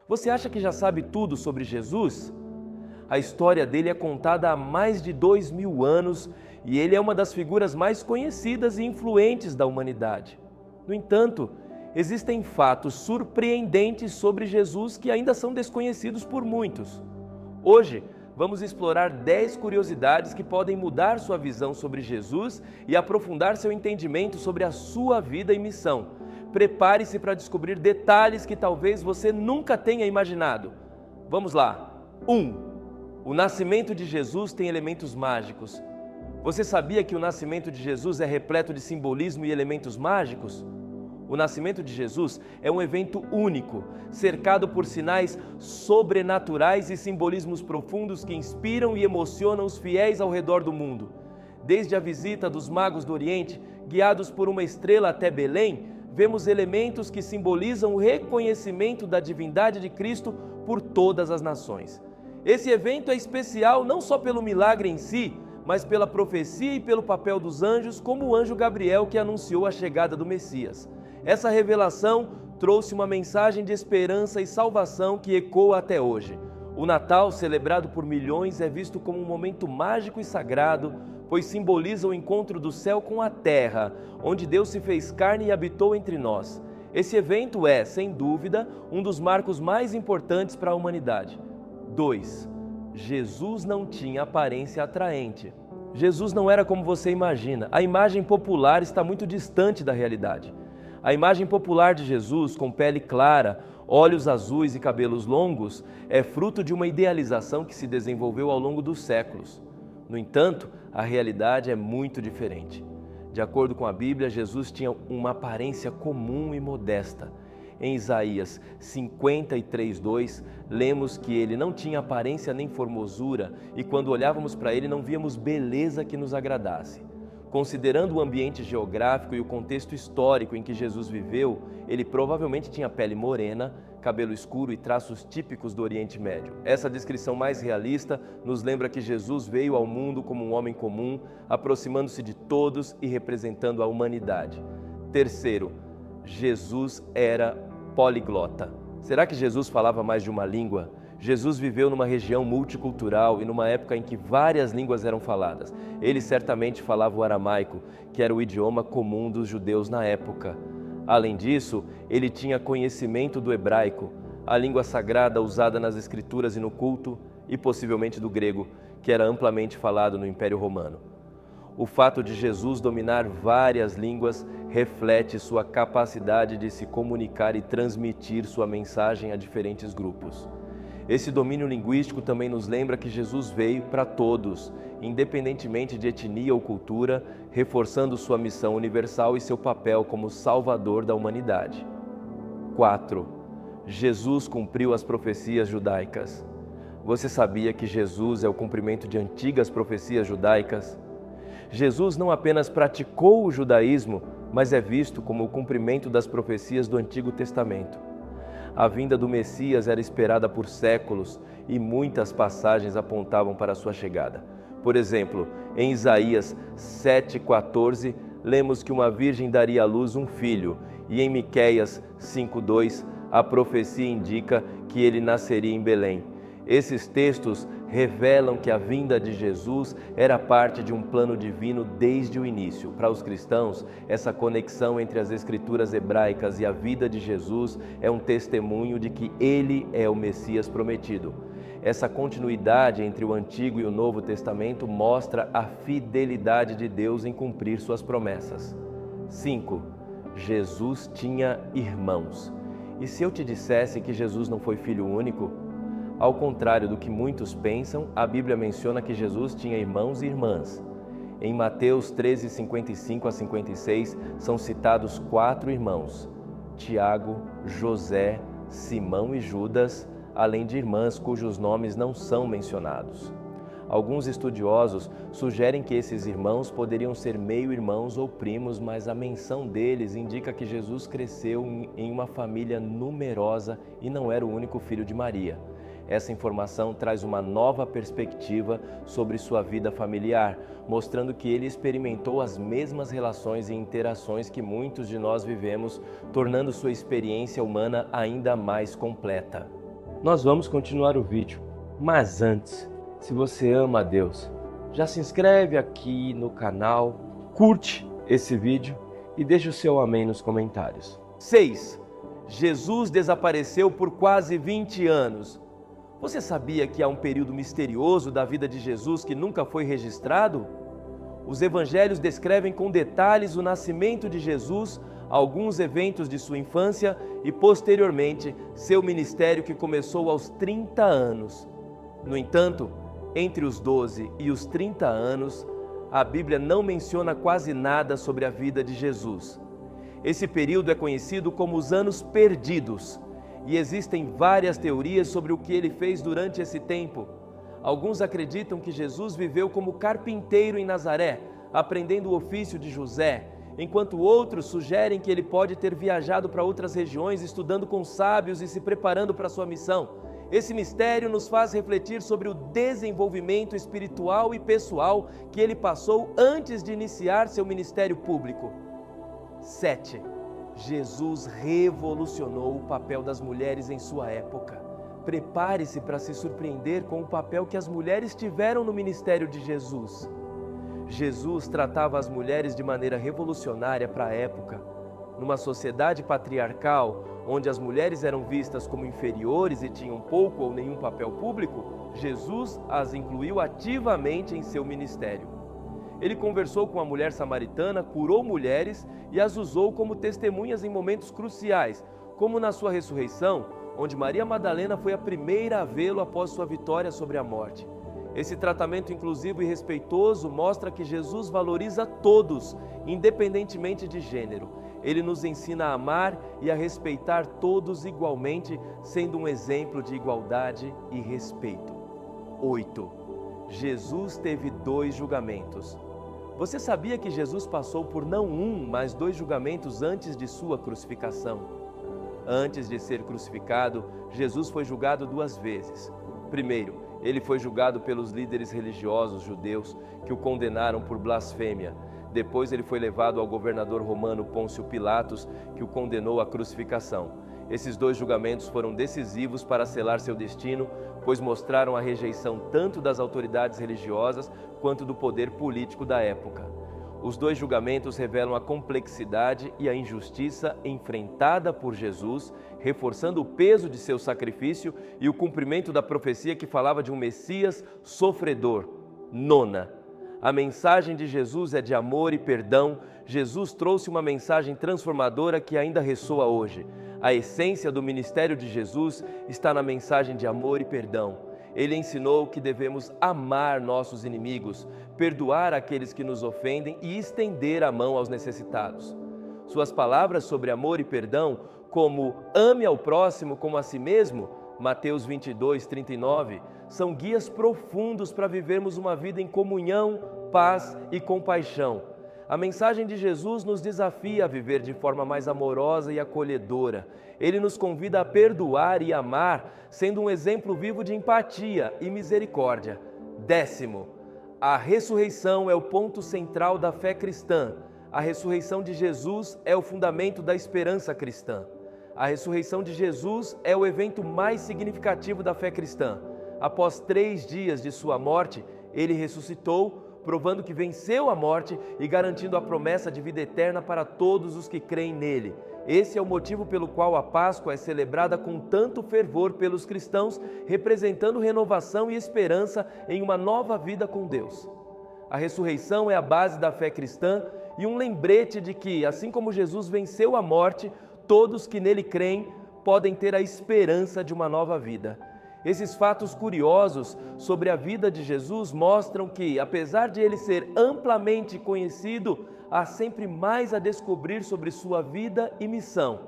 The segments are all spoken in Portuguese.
Você acha que já sabe tudo sobre Jesus? A história dele é contada há mais de 2000 anos e ele é uma das figuras mais conhecidas e influentes da humanidade. No entanto, existem fatos surpreendentes sobre Jesus que ainda são desconhecidos por muitos. Hoje, vamos explorar 10 curiosidades que podem mudar sua visão sobre Jesus e aprofundar seu entendimento sobre a sua vida e missão. Prepare-se para descobrir detalhes que talvez você nunca tenha imaginado. Vamos lá! 1. O nascimento de Jesus tem elementos mágicos. Você sabia que o nascimento de Jesus é repleto de simbolismo e elementos mágicos? O nascimento de Jesus é um evento único, cercado por sinais sobrenaturais e simbolismos profundos que inspiram e emocionam os fiéis ao redor do mundo. Desde a visita dos magos do Oriente, guiados por uma estrela até Belém, vemos elementos que simbolizam o reconhecimento da divindade de Cristo por todas as nações. Esse evento é especial não só pelo milagre em si, mas pela profecia e pelo papel dos anjos, como o anjo Gabriel que anunciou a chegada do Messias. Essa revelação trouxe uma mensagem de esperança e salvação que ecoa até hoje. O Natal, celebrado por milhões, é visto como um momento mágico e sagrado, pois simboliza o encontro do céu com a terra, onde Deus se fez carne e habitou entre nós. Esse evento é, sem dúvida, um dos marcos mais importantes para a humanidade. 2. Jesus não tinha aparência atraente. Jesus não era como você imagina. A imagem popular está muito distante da realidade. A imagem popular de Jesus, com pele clara, olhos azuis e cabelos longos, é fruto de uma idealização que se desenvolveu ao longo dos séculos. No entanto, a realidade é muito diferente. De acordo com a Bíblia, Jesus tinha uma aparência comum e modesta. Em Isaías 53:2, lemos que ele não tinha aparência nem formosura e quando olhávamos para ele não víamos beleza que nos agradasse. Considerando o ambiente geográfico e o contexto histórico em que Jesus viveu, ele provavelmente tinha pele morena, cabelo escuro e traços típicos do Oriente Médio. Essa descrição mais realista nos lembra que Jesus veio ao mundo como um homem comum, aproximando-se de todos e representando a humanidade. 3. Jesus era poliglota. Será que Jesus falava mais de uma língua? Jesus viveu numa região multicultural e numa época em que várias línguas eram faladas. Ele certamente falava o aramaico, que era o idioma comum dos judeus na época. Além disso, ele tinha conhecimento do hebraico, a língua sagrada usada nas escrituras e no culto, e possivelmente do grego, que era amplamente falado no Império Romano. O fato de Jesus dominar várias línguas reflete sua capacidade de se comunicar e transmitir sua mensagem a diferentes grupos. Esse domínio linguístico também nos lembra que Jesus veio para todos, independentemente de etnia ou cultura, reforçando sua missão universal e seu papel como salvador da humanidade. 4. Jesus cumpriu as profecias judaicas. Você sabia que Jesus é o cumprimento de antigas profecias judaicas? Jesus não apenas praticou o judaísmo, mas é visto como o cumprimento das profecias do Antigo Testamento. A vinda do Messias era esperada por séculos e muitas passagens apontavam para a sua chegada. Por exemplo, em Isaías 7:14, lemos que uma virgem daria à luz um filho, e em Miqueias 5:2, a profecia indica que ele nasceria em Belém. Esses textos revelam que a vinda de Jesus era parte de um plano divino desde o início. Para os cristãos, essa conexão entre as escrituras hebraicas e a vida de Jesus é um testemunho de que ele é o Messias prometido. Essa continuidade entre o Antigo e o Novo Testamento mostra a fidelidade de Deus em cumprir suas promessas. 5. Jesus tinha irmãos. E se eu te dissesse que Jesus não foi filho único? Ao contrário do que muitos pensam, a Bíblia menciona que Jesus tinha irmãos e irmãs. Em Mateus 13:55-56, são citados 4 irmãos: Tiago, José, Simão e Judas, além de irmãs cujos nomes não são mencionados. Alguns estudiosos sugerem que esses irmãos poderiam ser meio-irmãos ou primos, mas a menção deles indica que Jesus cresceu em uma família numerosa e não era o único filho de Maria. Essa informação traz uma nova perspectiva sobre sua vida familiar, mostrando que ele experimentou as mesmas relações e interações que muitos de nós vivemos, tornando sua experiência humana ainda mais completa. Nós vamos continuar o vídeo, mas antes, se você ama a Deus, já se inscreve aqui no canal, curte esse vídeo e deixa o seu amém nos comentários. 6. Jesus desapareceu por quase 20 anos. Você sabia que há um período misterioso da vida de Jesus que nunca foi registrado? Os evangelhos descrevem com detalhes o nascimento de Jesus, alguns eventos de sua infância e, posteriormente, seu ministério que começou aos 30 anos. No entanto, entre os 12 e os 30 anos, a Bíblia não menciona quase nada sobre a vida de Jesus. Esse período é conhecido como os anos perdidos, e existem várias teorias sobre o que ele fez durante esse tempo. Alguns acreditam que Jesus viveu como carpinteiro em Nazaré, aprendendo o ofício de José, enquanto outros sugerem que ele pode ter viajado para outras regiões, estudando com sábios e se preparando para sua missão. Esse mistério nos faz refletir sobre o desenvolvimento espiritual e pessoal que ele passou antes de iniciar seu ministério público. 7. Jesus revolucionou o papel das mulheres em sua época. Prepare-se para se surpreender com o papel que as mulheres tiveram no ministério de Jesus. Jesus tratava as mulheres de maneira revolucionária para a época. Numa sociedade patriarcal, onde as mulheres eram vistas como inferiores e tinham pouco ou nenhum papel público, Jesus as incluiu ativamente em seu ministério. Ele conversou com a mulher samaritana, curou mulheres e as usou como testemunhas em momentos cruciais, como na sua ressurreição, onde Maria Madalena foi a primeira a vê-lo após sua vitória sobre a morte. Esse tratamento inclusivo e respeitoso mostra que Jesus valoriza todos, independentemente de gênero. Ele nos ensina a amar e a respeitar todos igualmente, sendo um exemplo de igualdade e respeito. 8. Jesus teve 2 julgamentos. Você sabia que Jesus passou por não um, mas 2 julgamentos antes de sua crucificação? Antes de ser crucificado, Jesus foi julgado 2 vezes. Primeiro, ele foi julgado pelos líderes religiosos judeus que o condenaram por blasfêmia. Depois ele foi levado ao governador romano Pôncio Pilatos, que o condenou à crucificação. Esses 2 julgamentos foram decisivos para selar seu destino, pois mostraram a rejeição tanto das autoridades religiosas quanto do poder político da época. Os 2 julgamentos revelam a complexidade e a injustiça enfrentada por Jesus, reforçando o peso de seu sacrifício e o cumprimento da profecia que falava de um Messias sofredor. 9. A mensagem de Jesus é de amor e perdão. Jesus trouxe uma mensagem transformadora que ainda ressoa hoje. A essência do ministério de Jesus está na mensagem de amor e perdão. Ele ensinou que devemos amar nossos inimigos, perdoar aqueles que nos ofendem e estender a mão aos necessitados. Suas palavras sobre amor e perdão, como ame ao próximo como a si mesmo, Mateus 22:39, são guias profundos para vivermos uma vida em comunhão, paz e compaixão. A mensagem de Jesus nos desafia a viver de forma mais amorosa e acolhedora. Ele nos convida a perdoar e amar, sendo um exemplo vivo de empatia e misericórdia. 10. A ressurreição é o ponto central da fé cristã. A ressurreição de Jesus é o fundamento da esperança cristã. A ressurreição de Jesus é o evento mais significativo da fé cristã. Após 3 dias de sua morte, ele ressuscitou, provando que venceu a morte e garantindo a promessa de vida eterna para todos os que creem nele. Esse é o motivo pelo qual a Páscoa é celebrada com tanto fervor pelos cristãos, representando renovação e esperança em uma nova vida com Deus. A ressurreição é a base da fé cristã e um lembrete de que, assim como Jesus venceu a morte, todos que nele creem podem ter a esperança de uma nova vida. Esses fatos curiosos sobre a vida de Jesus mostram que, apesar de ele ser amplamente conhecido, há sempre mais a descobrir sobre sua vida e missão.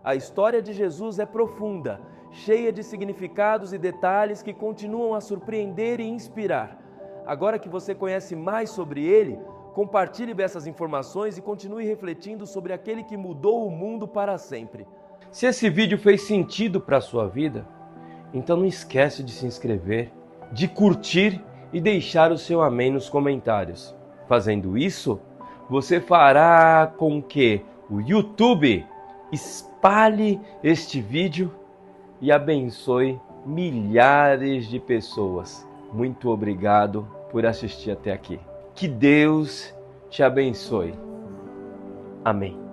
A história de Jesus é profunda, cheia de significados e detalhes que continuam a surpreender e inspirar. Agora que você conhece mais sobre ele, compartilhe dessas informações e continue refletindo sobre aquele que mudou o mundo para sempre. Se esse vídeo fez sentido para a sua vida, então não esquece de se inscrever, de curtir e deixar o seu amém nos comentários. Fazendo isso, você fará com que o YouTube espalhe este vídeo e abençoe milhares de pessoas. Muito obrigado por assistir até aqui. Que Deus te abençoe. Amém.